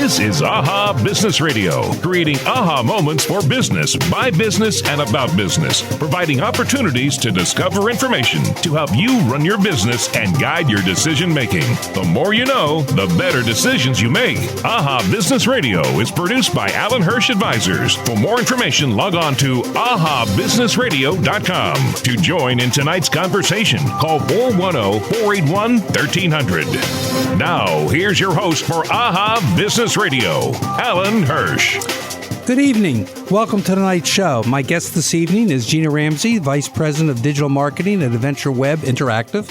This is AHA Business Radio, creating aha moments for business, by business, and about business, providing opportunities to discover information to help you run your business and guide your decision making. The more you know, the better decisions you make. AHA Business Radio is produced by Allan Hirsh Advisors. For more information, log on to ahabusinessradio.com. To join in tonight's conversation, call 410-481-1300. Now, here's your host for AHA Business Radio, Allan Hirsh. Good evening. Welcome to tonight's show. My guest this evening is Gina Ramsey, Vice President of Digital Marketing at Adventure Web Interactive.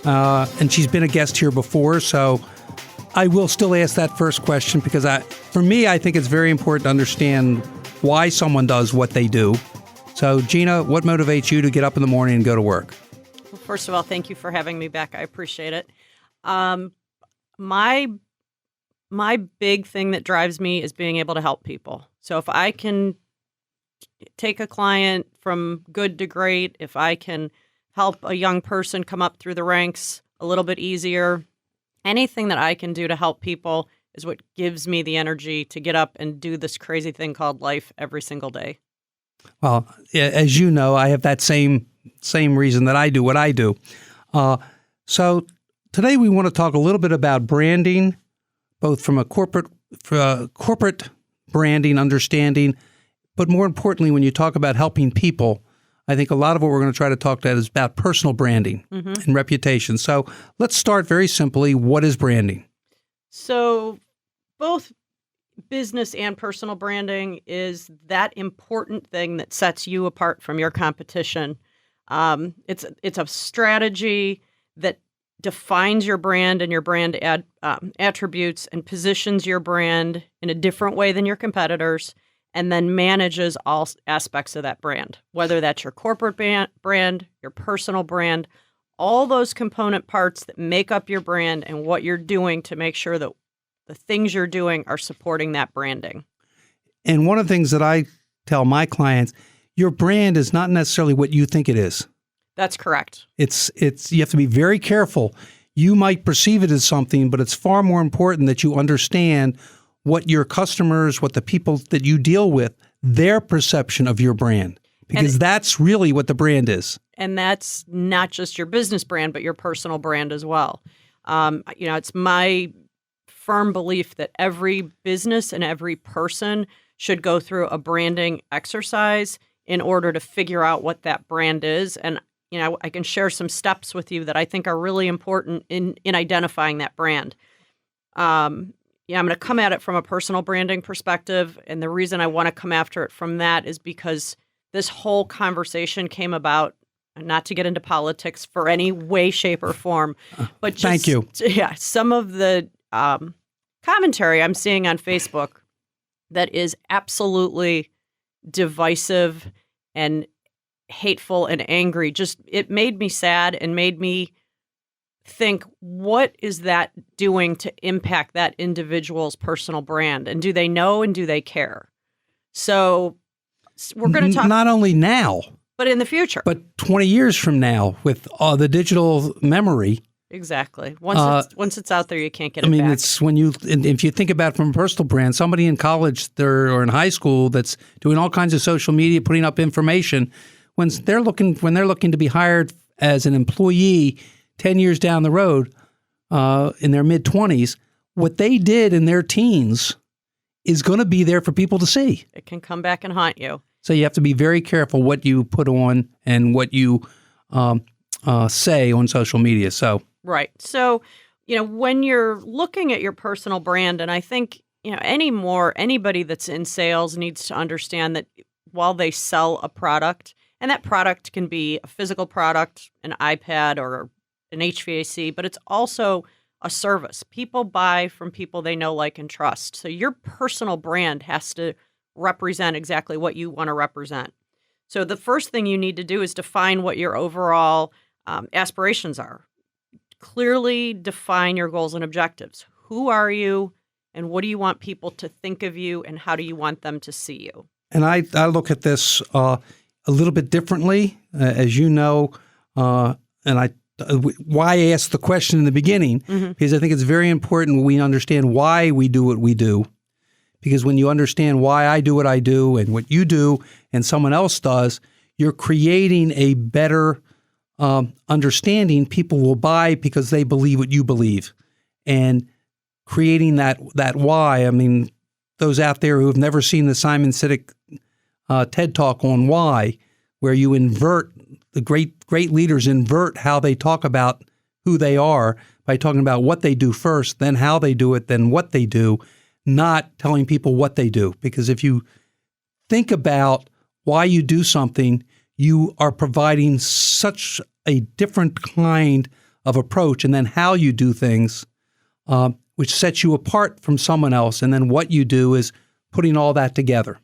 And she's been a guest here before, so I will still ask that first question because for me, I think it's very important to understand why someone does what they do. So, Gina, what motivates you to get up in the morning and go to work? Well, first of all, thank you for having me back. I appreciate it. My big thing that drives me is being able to help people. So if I can take a client from good to great, if I can help a young person come up through the ranks a little bit easier, anything that I can do to help people is what gives me the energy to get up and do this crazy thing called life every single day. Well, as you know, I have that same reason that I do what I do. So today we want to talk a little bit about branding, both from a corporate branding understanding, but more importantly, when you talk about helping people, I think a lot of what we're going to try to talk about is about personal branding and reputation. So let's start very simply. What is branding? So both business and personal branding is that important thing that sets you apart from your competition. It's a strategy that defines your brand and your brand attributes and positions your brand in a different way than your competitors, and then manages all aspects of that brand, whether that's your corporate brand, your personal brand, all those component parts that make up your brand and what you're doing to make sure that the things you're doing are supporting that branding. And one of the things that I tell my clients, your brand is not necessarily what you think it is. That's correct. It's you have to be very careful. You might perceive it as something, but it's far more important that you understand what your customers, what the people that you deal with, their perception of your brand, because that's really what the brand is. And that's not just your business brand, but your personal brand as well. It's my firm belief that every business and every person should go through a branding exercise in order to figure out what that brand is. And I can share some steps with you that I think are really important in identifying that brand. I'm going to come at it from a personal branding perspective. And the reason I want to come after it from that is because this whole conversation came about, not to get into politics for any way, shape, or form, but just, thank you. Yeah, some of the commentary I'm seeing on Facebook that is absolutely divisive and hateful and angry. It made me sad and made me think, what is that doing to impact that individual's personal brand? And do they know and do they care? So we're going to talk not only now, but in the future. But 20 years from now with the digital memory. Exactly. Once it's out there, you can't get it back. It's if you think about it from a personal brand, somebody in college or in high school that's doing all kinds of social media, putting up information, when they're looking to be hired as an employee 10 years down the road in their mid-20s, what they did in their teens is going to be there for people to see. It can come back and haunt you. So you have to be very careful what you put on and what you say on social media. So right. So, when you're looking at your personal brand, and I think, anybody that's in sales needs to understand that while they sell a product, and that product can be a physical product, an iPad or an HVAC, but it's also a service. People buy from people they know, like, and trust. So your personal brand has to represent exactly what you want to represent. So the first thing you need to do is define what your overall aspirations are. Clearly define your goals and objectives. Who are you, and what do you want people to think of you, and how do you want them to see you? And I look at this a little bit differently, as you know, and I why I asked the question in the beginning, because I think it's very important we understand why we do what we do. Because when you understand why I do what I do and what you do and someone else does, you're creating a better understanding. People will buy because they believe what you believe. And creating that why, I mean, those out there who have never seen the Simon Sinek TED Talk on why, where you invert, the great leaders invert how they talk about who they are by talking about what they do first, then how they do it, then what they do, not telling people what they do. Because if you think about why you do something, you are providing such a different kind of approach, and then how you do things, which sets you apart from someone else. And then what you do is putting all that together.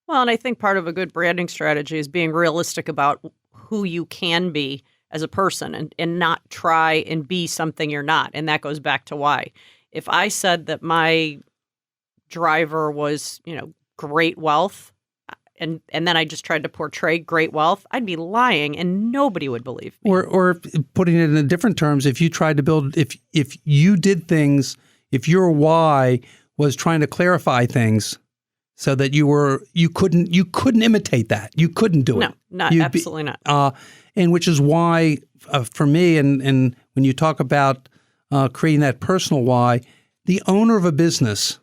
Well, and I think part of a good branding strategy is being realistic about who you can be as a person and not try and be something you're not. And that goes back to why. If I said that my driver was, great wealth, and then I just tried to portray great wealth, I'd be lying and nobody would believe me. Or putting it in different terms, if you tried to build, if you did things, if your why was trying to clarify things so that you couldn't imitate that. You couldn't do it. No, absolutely not. And which is why, for me, and when you talk about creating that personal why, the owner of a business,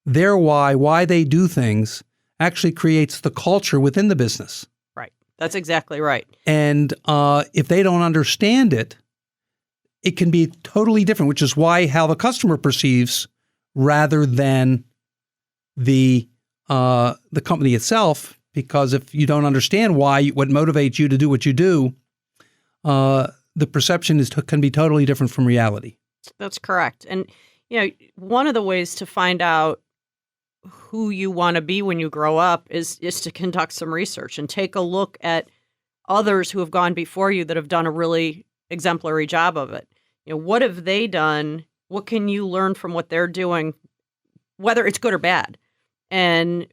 their why they do things, actually creates the culture within the business. Right. That's exactly right. And if they don't understand it, it can be totally different, which is why how the customer perceives rather than the company itself. Because if you don't understand why, what motivates you to do what you do, the perception can be totally different from reality. That's correct. And one of the ways to find out who you want to be when you grow up is to conduct some research and take a look at others who have gone before you that have done a really exemplary job of it. What have they done? What can you learn from what they're doing, whether it's good or bad? And,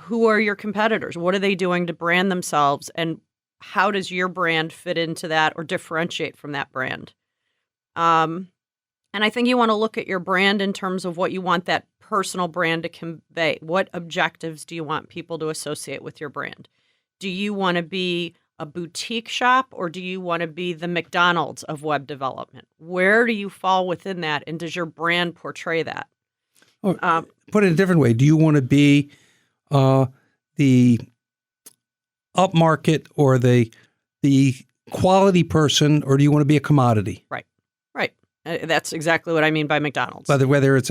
who are your competitors? What are they doing to brand themselves? And how does your brand fit into that or differentiate from that brand? And I think you want to look at your brand in terms of what you want that personal brand to convey. What objectives do you want people to associate with your brand? Do you want to be a boutique shop, or do you want to be the McDonald's of web development? Where do you fall within that, and does your brand portray that? Or, put it a different way. Do you want to be the upmarket or the quality person, or do you want to be a commodity? Right. That's exactly what I mean by McDonald's. Whether it's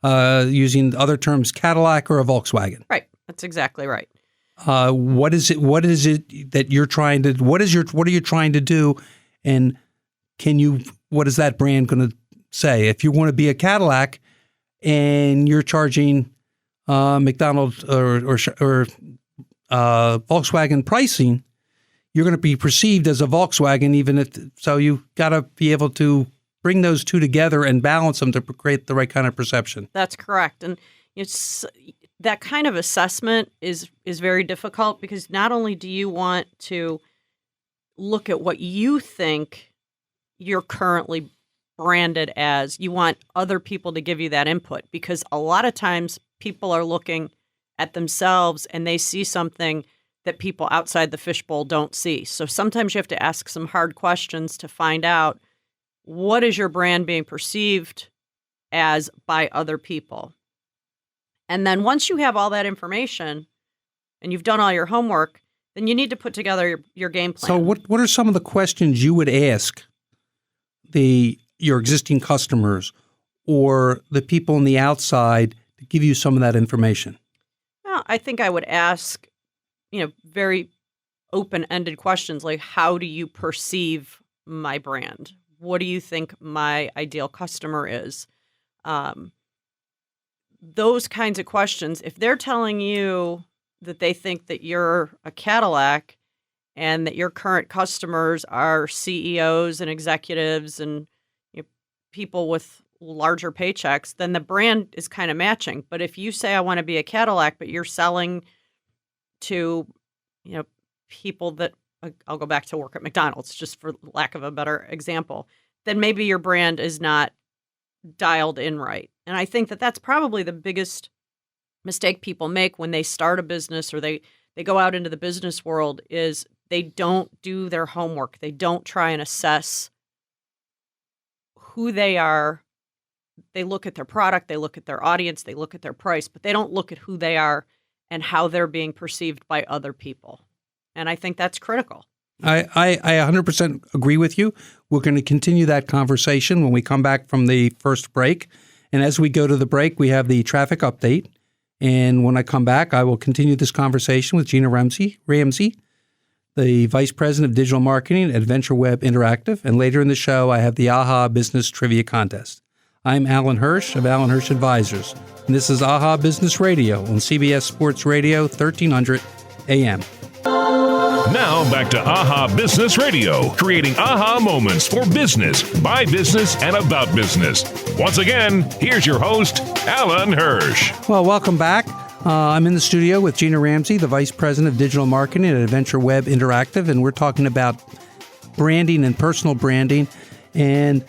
using other terms, Cadillac or a Volkswagen. Right. That's exactly right. What is it that you're trying to? What are you trying to do? And what is that brand going to say? If you want to be a Cadillac and you're charging McDonald's or Volkswagen pricing, you're going to be perceived as a Volkswagen, so you got to be able to bring those two together and balance them to create the right kind of perception. That's correct. And that kind of assessment is very difficult, because not only do you want to look at what you think you're currently branded as, you want other people to give you that input, because a lot of times people are looking at themselves and they see something that people outside the fishbowl don't see. So sometimes you have to ask some hard questions to find out, what is your brand being perceived as by other people? And then once you have all that information and you've done all your homework, then you need to put together your game plan. So what are some of the questions you would ask your existing customers or the people on the outside to give you some of that information? Well, I think I would ask, very open-ended questions like, how do you perceive my brand? What do you think my ideal customer is? Those kinds of questions, if they're telling you that they think that you're a Cadillac and that your current customers are CEOs and executives and people with larger paychecks, then the brand is kind of matching. But if you say, I want to be a Cadillac, but you're selling to, people that I'll go back to work at McDonald's just for lack of a better example, then maybe your brand is not dialed in right. And I think that that's probably the biggest mistake people make when they start a business or they go out into the business world is they don't do their homework. They don't try and assess who they are. They look at their product, they look at their audience, they look at their price, but they don't look at who they are and how they're being perceived by other people. And I think that's critical. I 100% agree with you. We're going to continue that conversation when we come back from the first break. And as we go to the break, we have the traffic update. And when I come back, I will continue this conversation with Gina Ramsey, the Vice President of Digital Marketing at Adventure Web Interactive. And later in the show, I have the AHA Business Trivia Contest. I'm Allan Hirsh of Allan Hirsh Advisors. And this is AHA Business Radio on CBS Sports Radio, 1300 AM. Now back to AHA Business Radio, creating aha moments for business, by business, and about business. Once again, here's your host, Allan Hirsh. Well, welcome back. I'm in the studio with Gina Ramsey, the Vice President of Digital Marketing at Adventure Web Interactive, and we're talking about branding and personal branding. And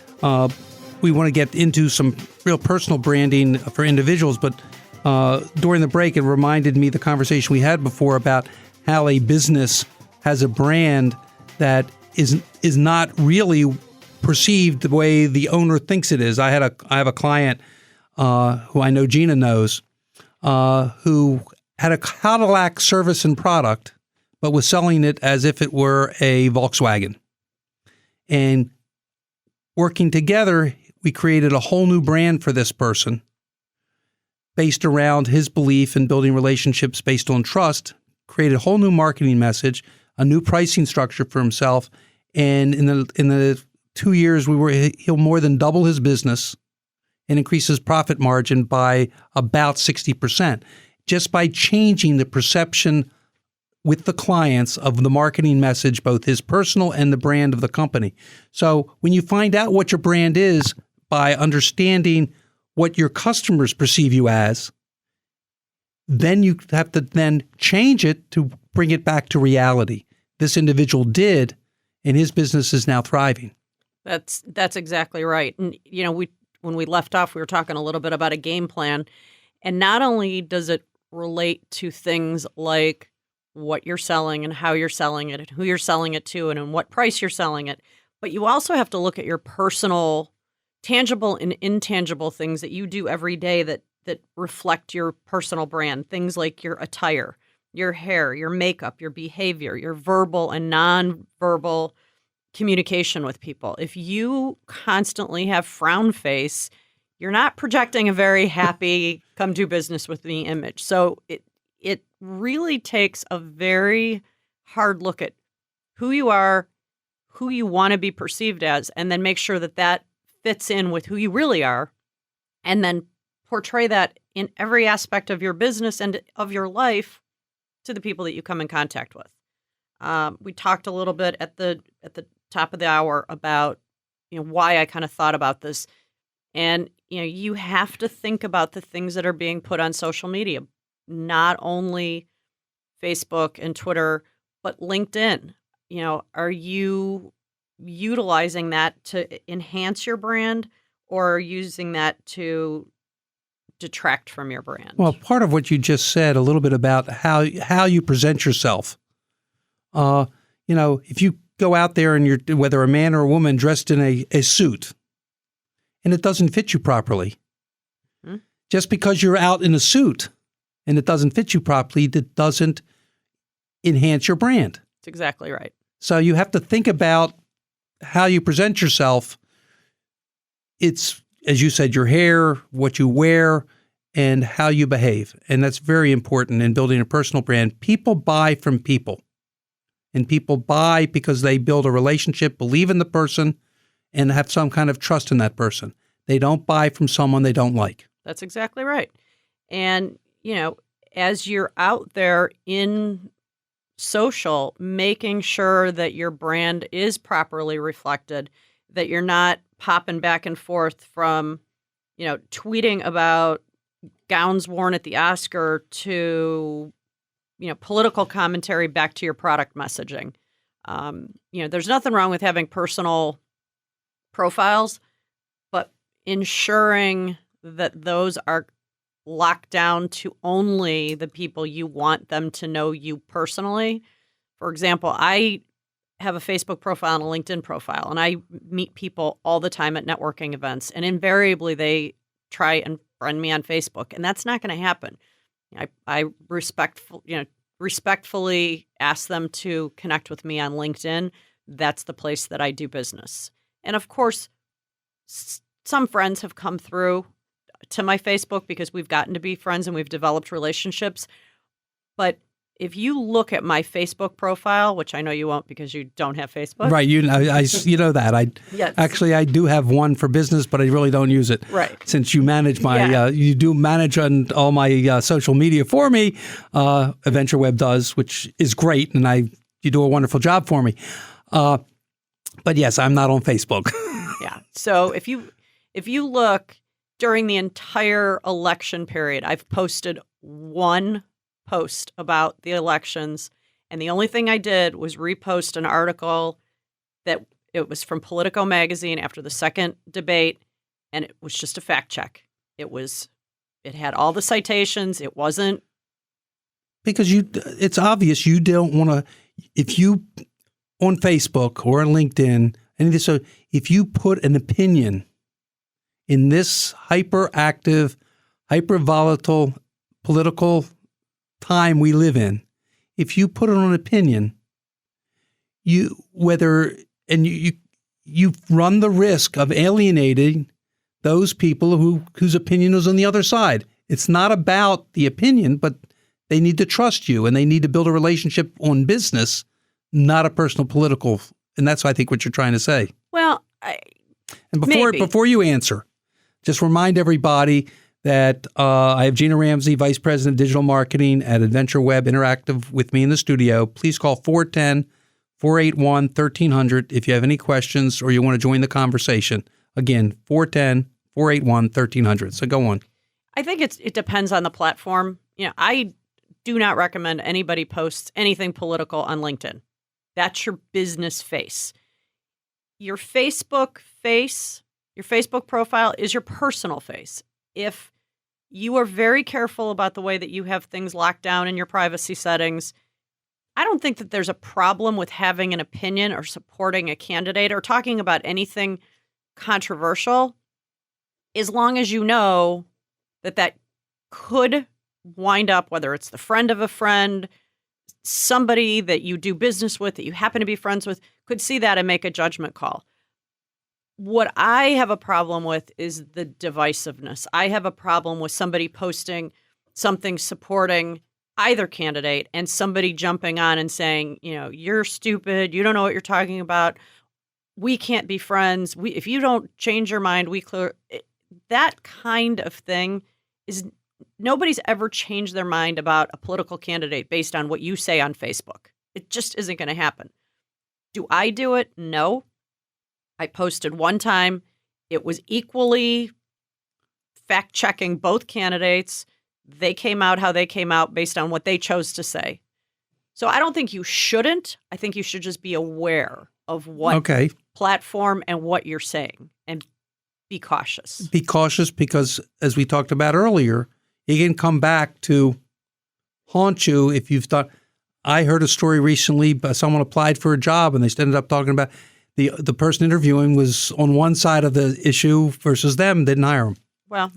we want to get into some real personal branding for individuals, but during the break, it reminded me the conversation we had before about how a business has a brand that is not really perceived the way the owner thinks it is. I have a client who I know Gina knows who had a Cadillac service and product, but was selling it as if it were a Volkswagen. And working together, we created a whole new brand for this person based around his belief in building relationships based on trust, created a whole new marketing message, a new pricing structure for himself. And in the 2 years, he'll more than double his business and increase his profit margin by about 60%, just by changing the perception with the clients of the marketing message, both his personal and the brand of the company. So when you find out what your brand is by understanding what your customers perceive you as, then you have to then change it to bring it back to reality. This individual did, and his business is now thriving. That's exactly right. And when we left off, we were talking a little bit about a game plan, and not only does it relate to things like what you're selling and how you're selling it and who you're selling it to and in what price you're selling it, but you also have to look at your personal, tangible and intangible things that you do every day that reflect your personal brand. Things like your attire, your hair, your makeup, your behavior, your verbal and nonverbal communication with people. If you constantly have frown face, you're not projecting a very happy come do business with me image. So it really takes a very hard look at who you are, who you want to be perceived as, and then make sure that fits in with who you really are, and then portray that in every aspect of your business and of your life to the people that you come in contact with. We talked a little bit at the top of the hour about why I kind of thought about this, and you have to think about the things that are being put on social media, not only Facebook and Twitter, but LinkedIn. Are you utilizing that to enhance your brand, or using that to detract from your brand? Well, part of what you just said a little bit about how you present yourself. If you go out there and you're, whether a man or a woman, dressed in a suit, and it doesn't fit you properly, just because you're out in a suit and it doesn't fit you properly, that doesn't enhance your brand. That's exactly right. So you have to think about how you present yourself. It's, as you said, your hair, what you wear, and how you behave. And that's very important in building a personal brand. People buy from people. And people buy because they build a relationship, believe in the person, and have some kind of trust in that person. They don't buy from someone they don't like. That's exactly right. And, as you're out there in social, making sure that your brand is properly reflected, that you're not popping back and forth from, tweeting about gowns worn at the Oscar to, political commentary back to your product messaging. There's nothing wrong with having personal profiles, but ensuring that those are locked down to only the people you want them to know you personally. For example, I have a Facebook profile and a LinkedIn profile, and I meet people all the time at networking events, and invariably they try and friend me on Facebook, and that's not going to happen. I respectfully ask them to connect with me on LinkedIn. That's the place that I do business. And of course, some friends have come through to my Facebook because we've gotten to be friends and we've developed relationships. But if you look at my Facebook profile, which I know you won't because you don't have Facebook. Right. You know that. Yes. Actually, I do have one for business, but I really don't use it. Right. Since you manage you do manage on all my social media for me. Adventure Web does, which is great. And you do a wonderful job for me. But yes, I'm not on Facebook. Yeah. So if you look during the entire election period, I've posted one post about the elections, and the only thing I did was repost an article that it was from Politico magazine after the second debate, and it was just a fact check. It had all the citations. It wasn't because it's obvious you don't want to. If you on Facebook or on LinkedIn, so if you put an opinion in this hyperactive, hyper-volatile political time we live in, if you put it on an opinion, you run the risk of alienating those people whose opinion is on the other side. It's not about the opinion, but they need to trust you and they need to build a relationship on business, not a personal political. And that's, I think, what you're trying to say. Well, before you answer, just remind everybody that I have Gina Ramsey, Vice President of Digital Marketing at Adventure Web Interactive with me in the studio. Please call 410-481-1300 if you have any questions or you want to join the conversation. Again, 410-481-1300. So go on. I think it depends on the platform. I do not recommend anybody posts anything political on LinkedIn. That's your business face. Your Facebook profile is your personal face. If you are very careful about the way that you have things locked down in your privacy settings, I don't think that there's a problem with having an opinion or supporting a candidate or talking about anything controversial, as long as you know that could wind up, whether it's the friend of a friend, somebody that you do business with, that you happen to be friends with, could see that and make a judgment call. What I have a problem with is the divisiveness. I have a problem with somebody posting something supporting either candidate and somebody jumping on and saying, you're stupid, you don't know what you're talking about, we can't be friends, if you don't change your mind, that kind of thing is, nobody's ever changed their mind about a political candidate based on what you say on Facebook. It just isn't going to happen. Do I do it? No. I posted one time. It was equally fact-checking both candidates. They came out how they came out based on what they chose to say. So I don't think you shouldn't. I think you should just be aware of what platform and what you're saying and be cautious. Be cautious because, as we talked about earlier, it can come back to haunt you if you've thought. I heard a story recently, someone applied for a job and they ended up talking about the person interviewing was on one side of the issue versus them, didn't hire them. Well,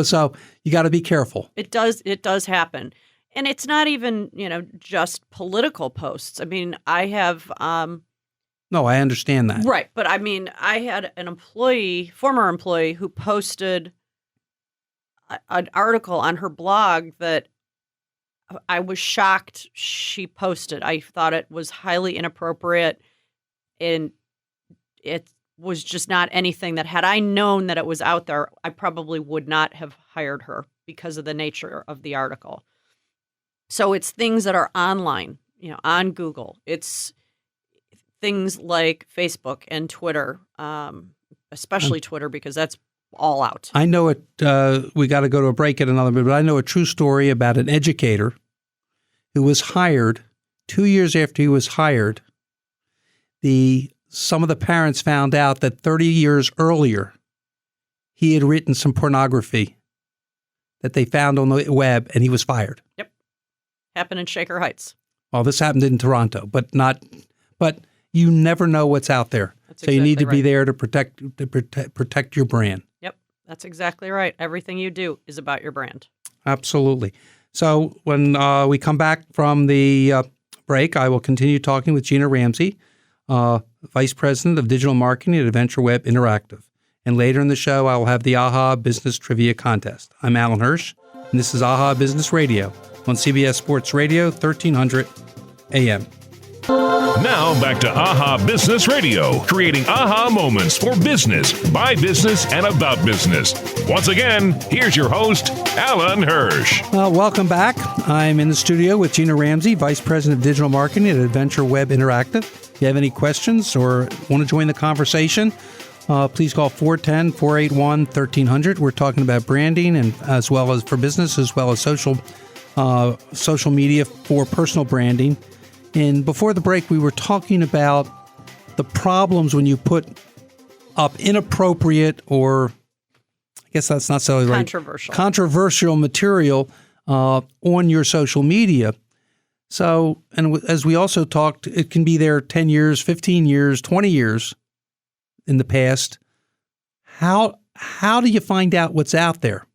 so you got to be careful. It does happen. And it's not even, just political posts. I mean, I have No, I understand that. Right, but I mean, I had an former employee who posted an article on her blog that I was shocked she posted. I thought it was highly inappropriate, and it was just not anything that, had I known that it was out there, I probably would not have hired her because of the nature of the article. So it's things that are online, on Google. It's things like Facebook and Twitter, especially Twitter, because that's all out. I know it. We got to go to a break in another minute, but I know a true story about an educator who was hired 2 years after he was hired. some of the parents found out that 30 years earlier, he had written some pornography that they found on the web, and he was fired. Yep. Happened in Shaker Heights. Well, this happened in Toronto, but you never know what's out there. That's so you need to exactly be right. there to protect your brand. Yep. That's exactly right. Everything you do is about your brand. Absolutely. So when we come back from the break, I will continue talking with Gina Ramsey, Vice President of Digital Marketing at Adventure Web Interactive. And later in the show, I will have the AHA Business Trivia Contest. I'm Allan Hirsh, and this is AHA Business Radio on CBS Sports Radio, 1300 AM. Now back to AHA Business Radio, creating aha moments for business, by business, and about business. Once again, here's your host, Allan Hirsh. Welcome back. I'm in the studio with Gina Ramsey, Vice President of Digital Marketing at Adventure Web Interactive. If you have any questions or want to join the conversation, please call 410-481-1300. We're talking about branding and as well as for business, as well as social media for personal branding. And before the break, we were talking about the problems when you put up inappropriate or I guess that's not so right. Controversial material on your social media. So, and as we also talked, it can be there 10 years, 15 years, 20 years in the past. How do you find out what's out there?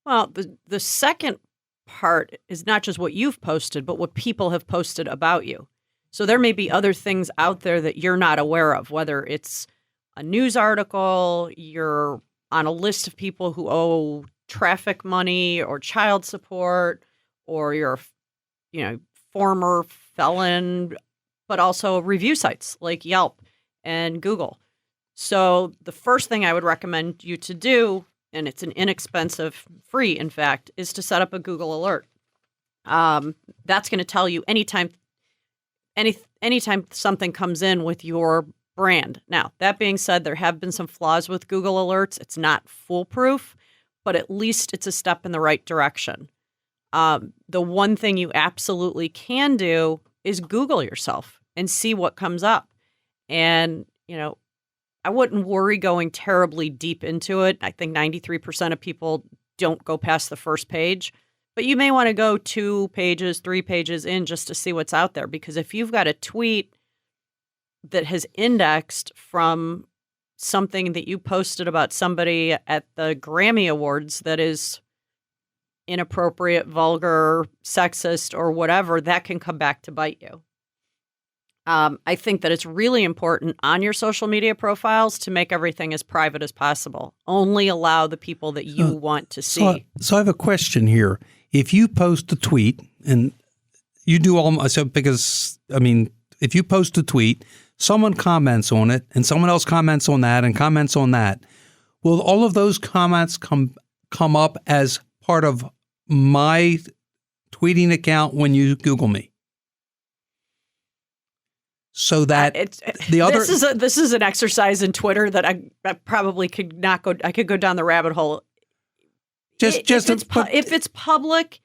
Well, the second part is not just what you've posted, but what people have posted about you. So there may be other things out there that you're not aware of, whether it's a news article, you're on a list of people who owe traffic money or child support, or you're, former felon, but also review sites like Yelp and Google. So the first thing I would recommend you to do, and it's an inexpensive, free, in fact, is to set up a Google alert. That's going to tell you anytime something comes in with your brand. Now, that being said, there have been some flaws with Google alerts. It's not foolproof, but at least it's a step in the right direction. The one thing you absolutely can do is Google yourself and see what comes up. And, I wouldn't worry going terribly deep into it. I think 93% of people don't go past the first page, but you may want to go 2 pages, 3 pages in just to see what's out there. Because if you've got a tweet that has indexed from something that you posted about somebody at the Grammy Awards that is inappropriate, vulgar, sexist, or whatever, that can come back to bite you. I think that it's really important on your social media profiles to make everything as private as possible. Only allow the people that you want to see. So I have a question here. If you post a tweet, and you do if you post a tweet, someone comments on it, and someone else comments on that, and comments on that, will all of those comments come up as part of my tweeting account when you Google me? So that this is an exercise in Twitter that I probably could not go. I could go down the rabbit hole. If it's public,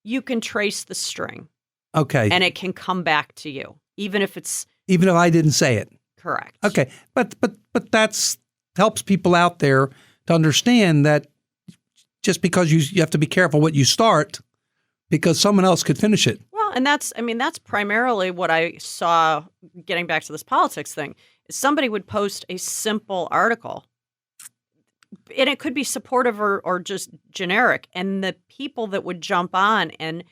you can trace the string. Okay, and it can come back to you, even if I didn't say it. Correct. Okay, but that's helps people out there to understand that just because you have to be careful what you start, because someone else could finish it. And that's primarily what I saw, getting back to this politics thing, is somebody would post a simple article, and it could be supportive or just generic. And the people that would jump on and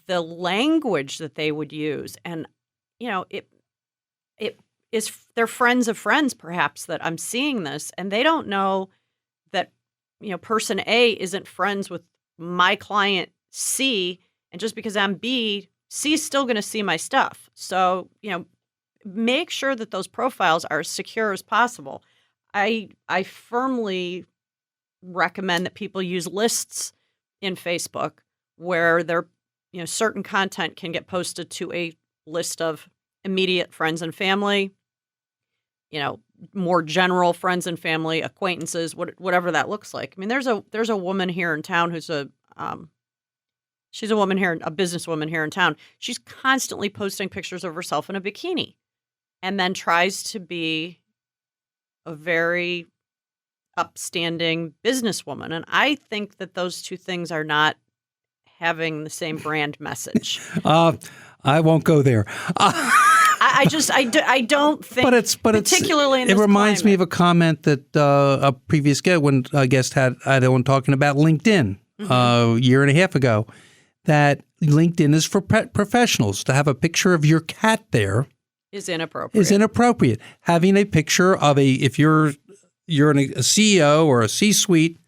the language that they would use, and, it is their friends of friends, perhaps, that I'm seeing this, and they don't know that, person A isn't friends with my client C. And just because I'm B, C is still going to see my stuff. So, make sure that those profiles are as secure as possible. I firmly recommend that people use lists in Facebook where certain content can get posted to a list of immediate friends and family, more general friends and family, acquaintances, whatever that looks like. I mean, there's a woman here in town who's she's a businesswoman here in town. She's constantly posting pictures of herself in a bikini. and then tries to be a very upstanding businesswoman. And I think that those two things are not having the same brand message. I won't go there. I don't think, particularly in this it reminds me climate. of a comment that a previous guest, when a guest had one talking about LinkedIn a year and a half ago, that LinkedIn is for professionals. To have a picture of your cat there is inappropriate. Having a picture of if you're a CEO or a C-suite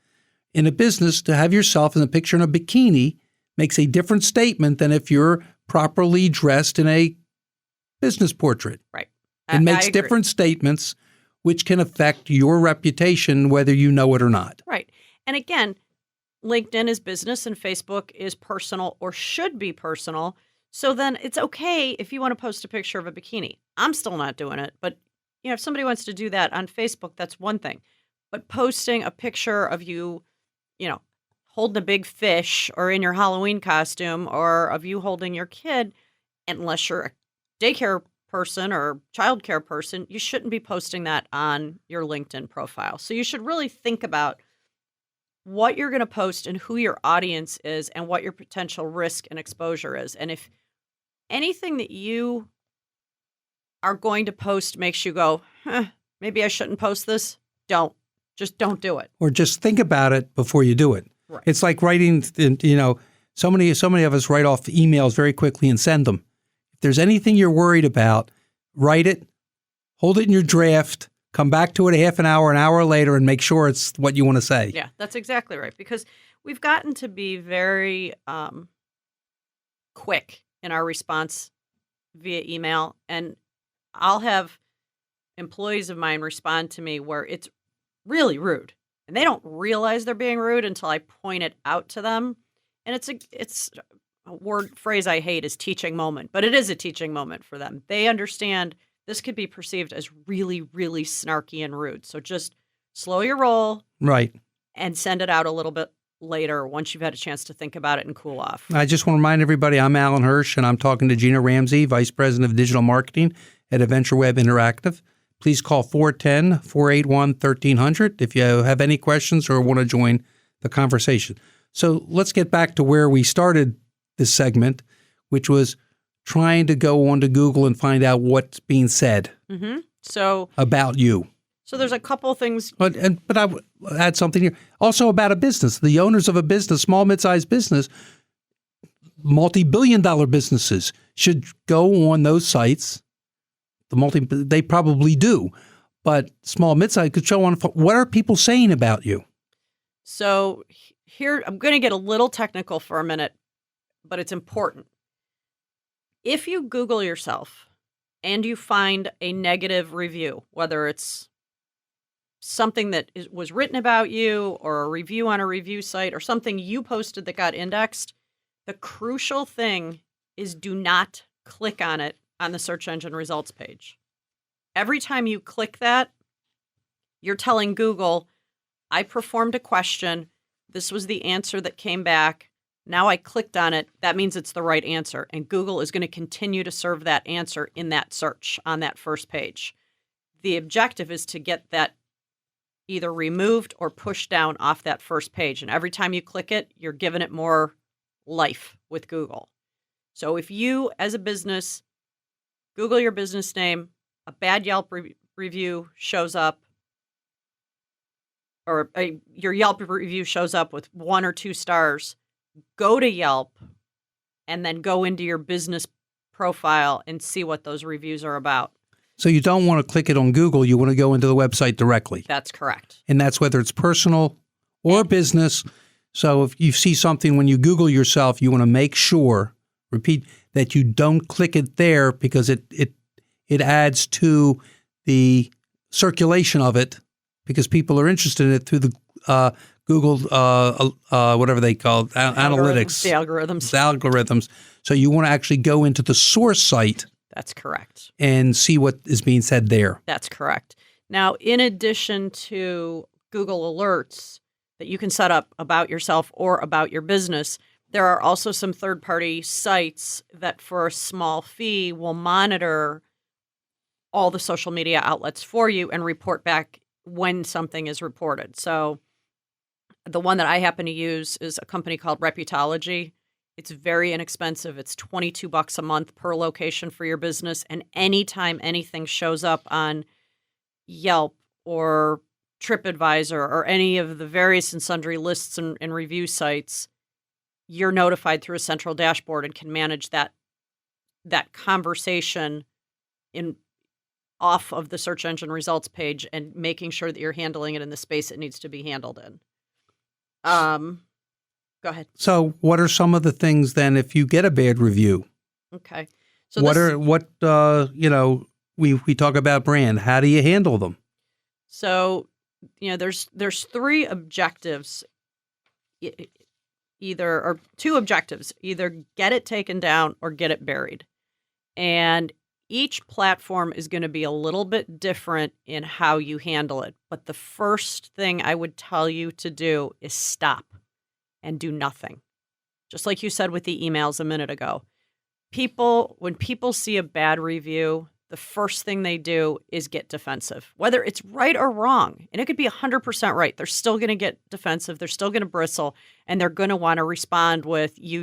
in a business, to have yourself in a picture in a bikini makes a different statement than if you're properly dressed in a business portrait. Right. It makes different statements which can affect your reputation whether you know it or not. Right. And again, LinkedIn is business and Facebook is personal or should be personal. So then it's okay if you want to post a picture of a bikini. I'm still not doing it. But if somebody wants to do that on Facebook, that's one thing. But posting a picture of you, holding a big fish or in your Halloween costume or of you holding your kid, unless you're a daycare person or childcare person, you shouldn't be posting that on your LinkedIn profile. So you should really think about what you're going to post and who your audience is and what your potential risk and exposure is. And if anything that you are going to post makes you go, maybe I shouldn't post this, just don't do it. Or just think about it before you do it. Right. It's like writing, so many of us write off emails very quickly and send them. If there's anything you're worried about, write it, hold it in your draft, come back to it a half an hour later, and make sure it's what you want to say. Yeah, that's exactly right. Because we've gotten to be very quick in our response via email. And I'll have employees of mine respond to me where it's really rude. And they don't realize they're being rude until I point it out to them. And it's a phrase I hate is teaching moment. But it is a teaching moment for them. They understand this could be perceived as really, really snarky and rude. So just slow your roll. Right. And send it out a little bit later once you've had a chance to think about it and cool off. I just want to remind everybody, I'm Allan Hirsh, and I'm talking to Gina Ramsey, Vice President of Digital Marketing at Adventure Web Interactive. Please call 410-481-1300 if you have any questions or want to join the conversation. So let's get back to where we started this segment, which was trying to go onto Google and find out what's being said about you. So there's a couple things. But I would add something here. Also about a business. The owners of a business, small, mid-sized business, multi-billion-dollar businesses should go on those sites. They probably do. But small, mid-sized could show on what are people saying about you? So here, I'm going to get a little technical for a minute, but it's important. If you Google yourself and you find a negative review, whether it's something that was written about you or a review on a review site or something you posted that got indexed, the crucial thing is do not click on it on the search engine results page. Every time you click that, you're telling Google, I performed a question. This was the answer that came back. Now I clicked on it. That means it's the right answer. And Google is going to continue to serve that answer in that search on that first page. The objective is to get that either removed or pushed down off that first page. And every time you click it, you're giving it more life with Google. So if you, as a business, Google your business name, a bad Yelp review shows up, or your Yelp review shows up with 1 or 2 stars, go to Yelp and then go into your business profile and see what those reviews are about. So you don't want to click it on Google. You want to go into the website directly. That's correct. And that's whether it's personal or business. So if you see something when you Google yourself, you want to make sure, repeat, that you don't click it there because it adds to the circulation of it because people are interested in it through the Google, whatever they call it, analytics. The algorithms. The algorithms. So you want to actually go into the source site. That's correct. And see what is being said there. That's correct. Now, in addition to Google Alerts that you can set up about yourself or about your business, there are also some third-party sites that for a small fee will monitor all the social media outlets for you and report back when something is reported. So the one that I happen to use is a company called Reputology. It's very inexpensive. It's $22 a month per location for your business. And anytime anything shows up on Yelp or TripAdvisor or any of the various and sundry lists and review sites, you're notified through a central dashboard and can manage that conversation off of the search engine results page and making sure that you're handling it in the space it needs to be handled in. Go ahead. So what are some of the things then if you get a bad review? Okay. So we talk about brand. How do you handle them? So, there's three objectives, or two objectives, either get it taken down or get it buried. And each platform is going to be a little bit different in how you handle it. But the first thing I would tell you to do is stop and do nothing. Just like you said with the emails a minute ago. When people see a bad review, the first thing they do is get defensive, whether it's right or wrong. And it could be 100% right. They're still going to get defensive. They're still going to bristle, and they're going to want to respond with you.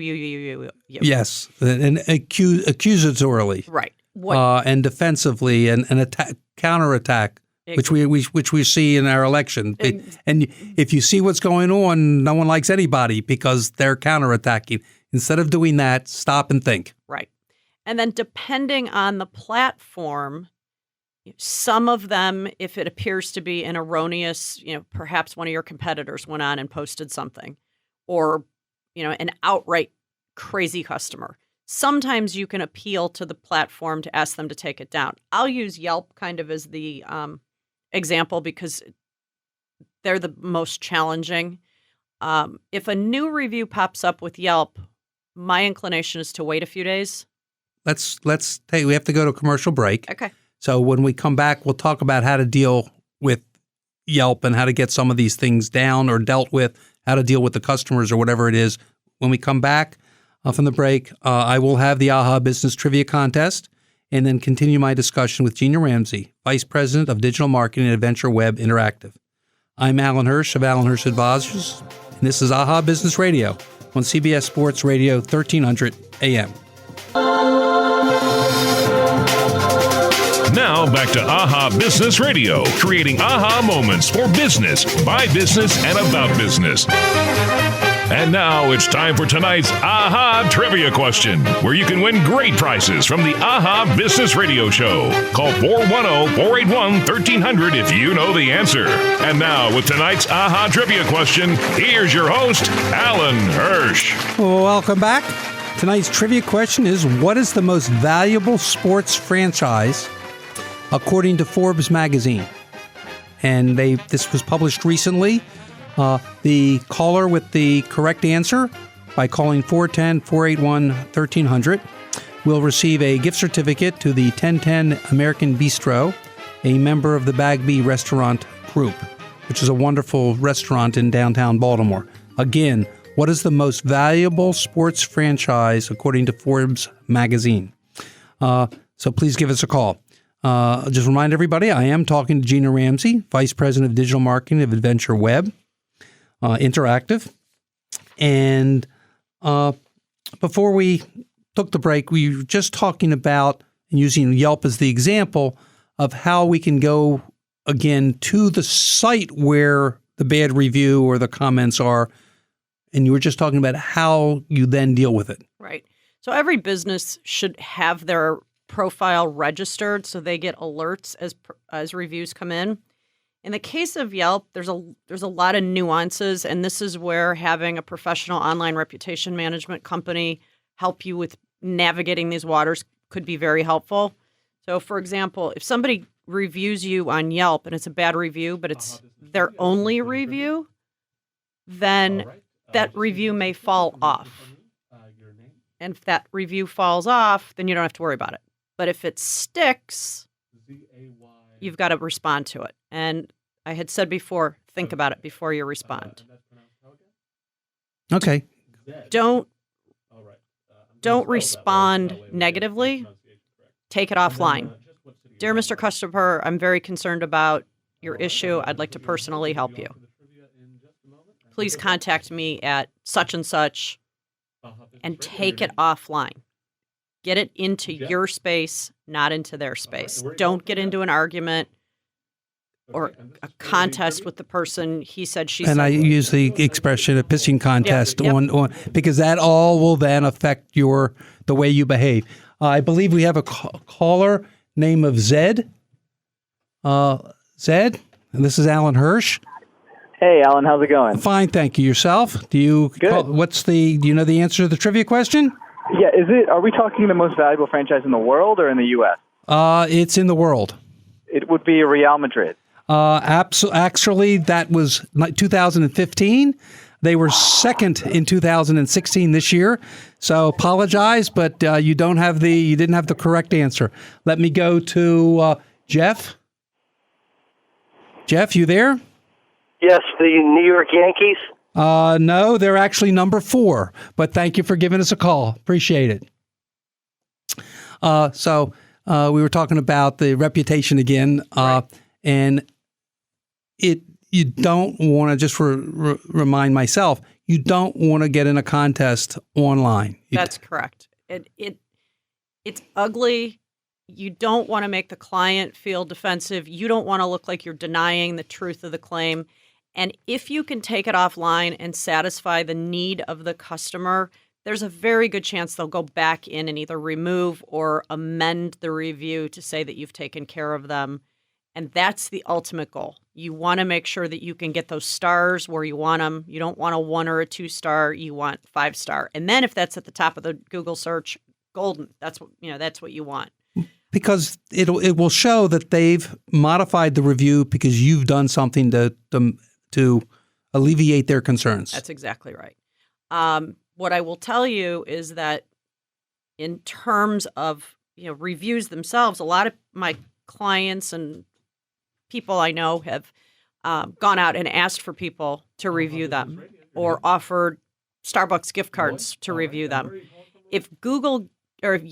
Yes, and accusatorily. Right. And defensively and counterattack, which we see in our election. And if you see what's going on, no one likes anybody because they're counterattacking. Instead of doing that, stop and think. Right. And then depending on the platform, some of them, if it appears to be an erroneous, perhaps one of your competitors went on and posted something, or, an outright crazy customer. Sometimes you can appeal to the platform to ask them to take it down. I'll use Yelp kind of as the example because they're the most challenging. If a new review pops up with Yelp, my inclination is to wait a few days. We have to go to a commercial break. Okay. So when we come back, we'll talk about how to deal with Yelp and how to get some of these things down or dealt with, how to deal with the customers or whatever it is. When we come back from the break, I will have the AHA Business Trivia Contest and then continue my discussion with Gina Ramsey, Vice President of Digital Marketing at Adventure Web Interactive. I'm Allan Hirsh of Allan Hirsh Advisors, and this is AHA Business Radio on CBS Sports Radio 1300 AM. Now back to AHA Business Radio, creating aha moments for business, by business, and about business. And now it's time for tonight's AHA Trivia Question, where you can win great prizes from the AHA Business Radio Show. Call 410-481-1300 if you know the answer. And now with tonight's AHA Trivia Question, here's your host, Allan Hirsh. Welcome back. Tonight's trivia question is, what is the most valuable sports franchise according to Forbes magazine? And this was published recently. The caller with the correct answer by calling 410-481-1300 will receive a gift certificate to the 1010 American Bistro, a member of the Bagby Restaurant Group, which is a wonderful restaurant in downtown Baltimore. Again, what is the most valuable sports franchise according to Forbes magazine? So please give us a call. Just remind everybody, I am talking to Gina Ramsey, Vice President of Digital Marketing of Adventure Web Interactive. And before we took the break, we were just talking about and using Yelp as the example of how we can go again to the site where the bad review or the comments are. And you were just talking about how you then deal with it. Right. So every business should have their profile registered so they get alerts as reviews come in. In the case of Yelp, there's a lot of nuances, and this is where having a professional online reputation management company help you with navigating these waters could be very helpful. So, for example, if somebody reviews you on Yelp and it's a bad review, but it's their only review, then that review may fall off. And if that review falls off, then you don't have to worry about it. But if it sticks, you've got to respond to it. And I had said before, think about it before you respond. Okay. Don't respond negatively. Take it offline. Dear Mr. Customer, I'm very concerned about your issue. I'd like to personally help you. Please contact me at such and such and take it offline. Get it into your space, not into their space. Don't get into an argument or a contest with the person he said, she said. And I use the expression a pissing contest Yep. on because that all will then affect the way you behave. I believe we have a caller name of Zed. Zed, and this is Allan Hirsh. Hey, Alan, how's it going? Fine, thank you. Yourself? Do you Good. Do you know the answer to the trivia question? Yeah, are we talking the most valuable franchise in the world or in the U.S.? It's in the world. It would be Real Madrid. Actually, that was 2015. They were second in 2016 this year. So apologize, but you didn't have the correct answer. Let me go to Jeff. Jeff, you there? Yes, the New York Yankees. No, they're actually number 4. But thank you for giving us a call. Appreciate it. So we were talking about the reputation again, Right. and you don't want to just remind myself. You don't want to get in a contest online. That's correct. It's ugly. You don't want to make the client feel defensive. You don't want to look like you're denying the truth of the claim. And if you can take it offline and satisfy the need of the customer, there's a very good chance they'll go back in and either remove or amend the review to say that you've taken care of them. And that's the ultimate goal. You want to make sure that you can get those stars where you want them. You don't want a 1 or a 2 star. You want 5 star. And then if that's at the top of the Google search, golden. That's what you want. Because it will show that they've modified the review because you've done something to alleviate their concerns. That's exactly right. What I will tell you is that in terms of reviews themselves, a lot of my clients and people I know have gone out and asked for people to review them or offered Starbucks gift cards to review them. If Google or if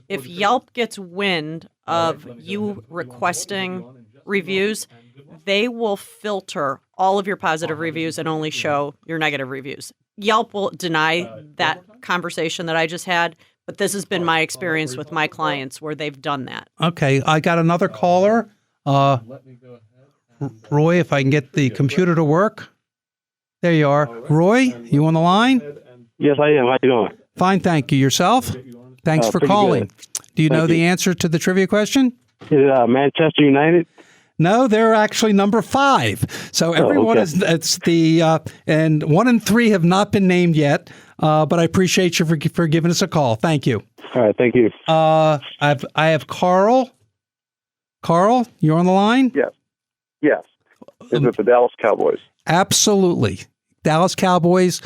if Yelp gets wind of you requesting reviews, they will filter all of your positive reviews and only show your negative reviews. Yelp will deny that conversation that I just had, but this has been my experience with my clients where they've done that. Okay, I got another caller. Roy, if I can get the computer to work. There you are. Roy, you on the line? Yes, I am. How you doing? Fine, thank you. Yourself? Thanks for pretty calling. good. Do you know Thank the you. answer to the trivia question? Is it Manchester United? No, they're actually number 5. So everyone okay. it's the and 1 and 3 have not been named yet. But I appreciate you for giving us a call. Thank you. All right, thank you. I have Carl. Carl, you're on the line? Yes. Is it the Dallas Cowboys? Absolutely. Dallas Cowboys,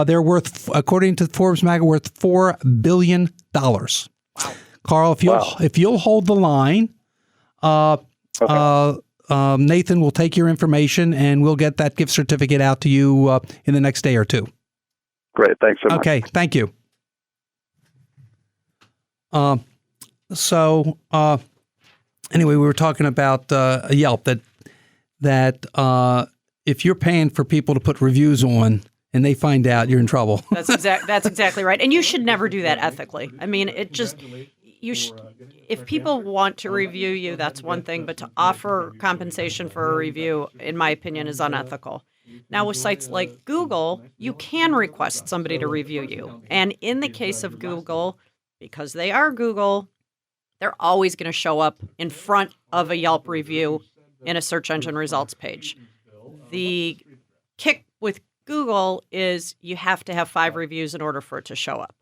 they're worth, according to Forbes magazine, worth $4 billion. Wow. Carl, if you'll hold the line, Nathan will take your information and we'll get that gift certificate out to you in the next day or 2. Great. Thanks so much. Okay. Thank you. Anyway, we were talking about Yelp that if you're paying for people to put reviews on and they find out, you're in trouble. That's exactly right. And you should never do that ethically. I mean, if people want to review you, that's one thing, but to offer compensation for a review, in my opinion, is unethical. Now, with sites like Google, you can request somebody to review you. And in the case of Google, because they are Google, they're always going to show up in front of a Yelp review in a search engine results page. The kick with Google is you have to have 5 reviews in order for it to show up.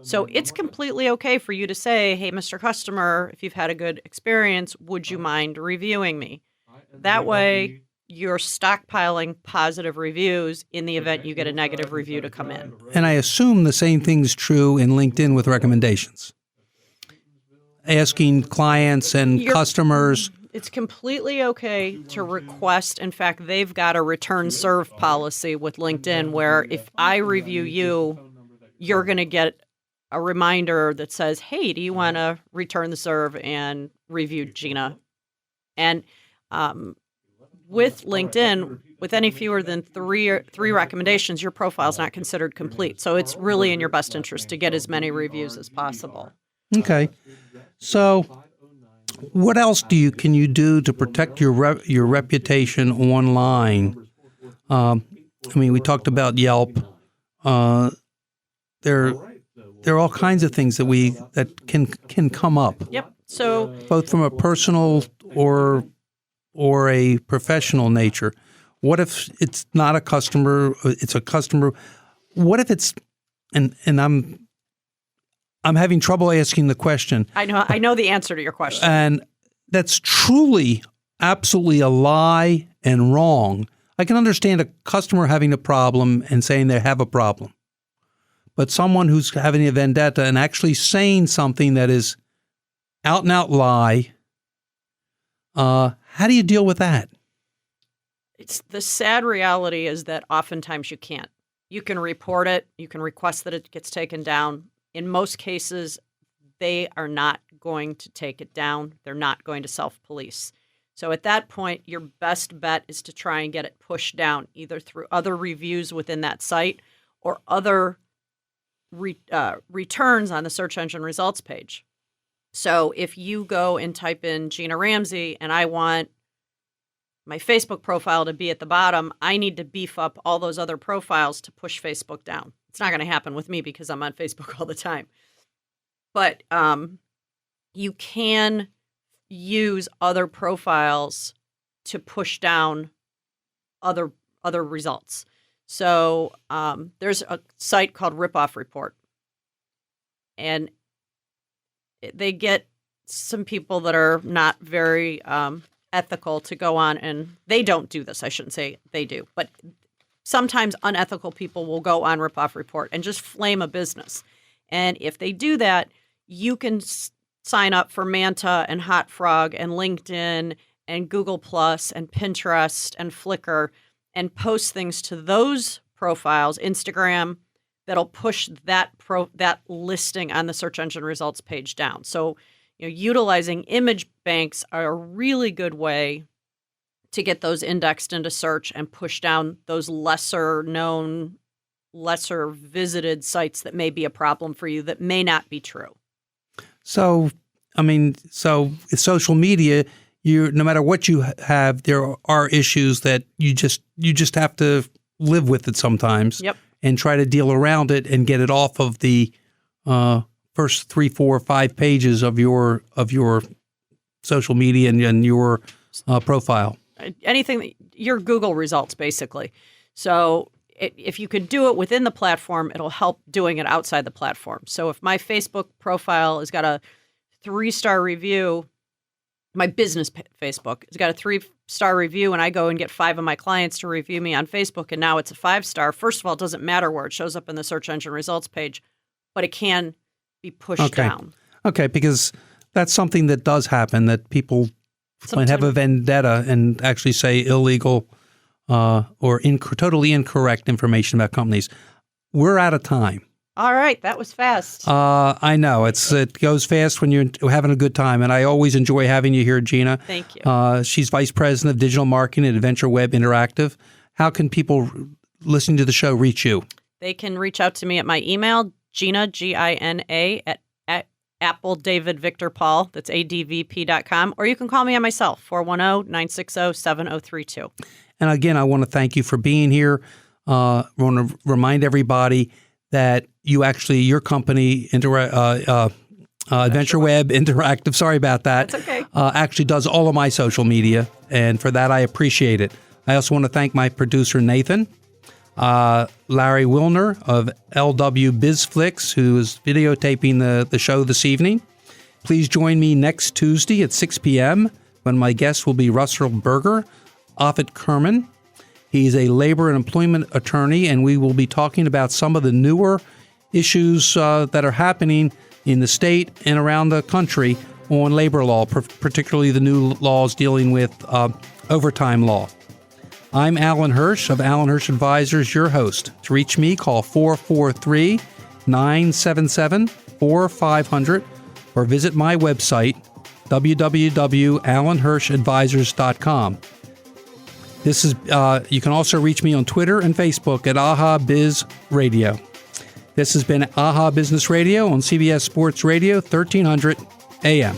So it's completely okay for you to say, hey, Mr. Customer, if you've had a good experience, would you mind reviewing me? That way, you're stockpiling positive reviews in the event you get a negative review to come in. And I assume the same thing's true in LinkedIn with recommendations. Asking clients and customers. It's completely okay to request. In fact, they've got a return serve policy with LinkedIn where if I review you, you're going to get a reminder that says, hey, do you want to return the serve and review Gina? And with LinkedIn, with any fewer than three recommendations, your profile is not considered complete. So it's really in your best interest to get as many reviews as possible. Okay. So what else can you do to protect your reputation online? We talked about Yelp. There are all kinds of things that can come up. Yep. So both from a personal or a professional nature. What if it's not a customer? It's a customer. What if it's and I'm having trouble asking the question. I know the answer to your question. And that's truly, absolutely a lie and wrong. I can understand a customer having a problem and saying they have a problem. But someone who's having a vendetta and actually saying something that is out and out lie, how do you deal with that? It's the sad reality is that oftentimes you can't. You can report it. You can request that it gets taken down. In most cases, they are not going to take it down. They're not going to self-police. So at that point, your best bet is to try and get it pushed down, either through other reviews within that site or other returns on the search engine results page. So if you go and type in Gina Ramsey and I want my Facebook profile to be at the bottom, I need to beef up all those other profiles to push Facebook down. It's not going to happen with me because I'm on Facebook all the time. But you can use other profiles to push down other results. So there's a site called Ripoff Report. And they get some people that are not very ethical to go on, and they don't do this. I shouldn't say they do, but sometimes unethical people will go on Ripoff Report and just flame a business. And if they do that, you can sign up for Manta and Hot Frog and LinkedIn and Google Plus and Pinterest and Flickr and post things to those profiles, Instagram, that'll push that listing on the search engine results page down. So, utilizing image banks are a really good way to get those indexed into search and push down those lesser known, lesser visited sites that may be a problem for you that may not be true. So social media, no matter what you have, there are issues that you just have to live with it sometimes. Yep. And try to deal around it and get it off of the first 3, 4, 5 pages of your social media and your profile. Anything, your Google results, basically. So if you could do it within the platform, it'll help doing it outside the platform. So if my Facebook profile has got a 3-star review, my business Facebook has got a 3-star review, and I go and get 5 of my clients to review me on Facebook, and now it's a 5-star. First of all, it doesn't matter where it shows up in the search engine results page, but it can be pushed down. Okay, because that's something that does happen, that people might have a vendetta and actually say illegal or totally incorrect information about companies. We're out of time. All right, that was fast. I know. It goes fast when you're having a good time, and I always enjoy having you here, Gina. Thank you. She's Vice President of Digital Marketing at Adventure Web Interactive. How can people listening to the show reach you? They can reach out to me at my email, Gina, Gina, at Apple David Victor Paul, that's advp.com, or you can call me on my cell, 410-960-7032. And again, I want to thank you for being here. I want to remind everybody that your company, Adventure Web Interactive, sorry about that. That's okay. Actually does all of my social media, and for that I appreciate it. I also want to thank my producer, Nathan, Larry Wilner of LW BizFlix, who is videotaping the show this evening. Please join me next Tuesday at 6 p.m. when my guest will be Russell Berger, Offit Kerman. He's a labor and employment attorney, and we will be talking about some of the newer issues that are happening in the state and around the country on labor law, particularly the new laws dealing with overtime law. I'm Allan Hirsh of Allan Hirsh Advisors, your host. To reach me, call 443 977-4500 or visit my website, www.allanhirschadvisors.com. This is you can also reach me on Twitter and Facebook at AHA Biz Radio. This has been AHA Business Radio on CBS Sports Radio, 1300 AM.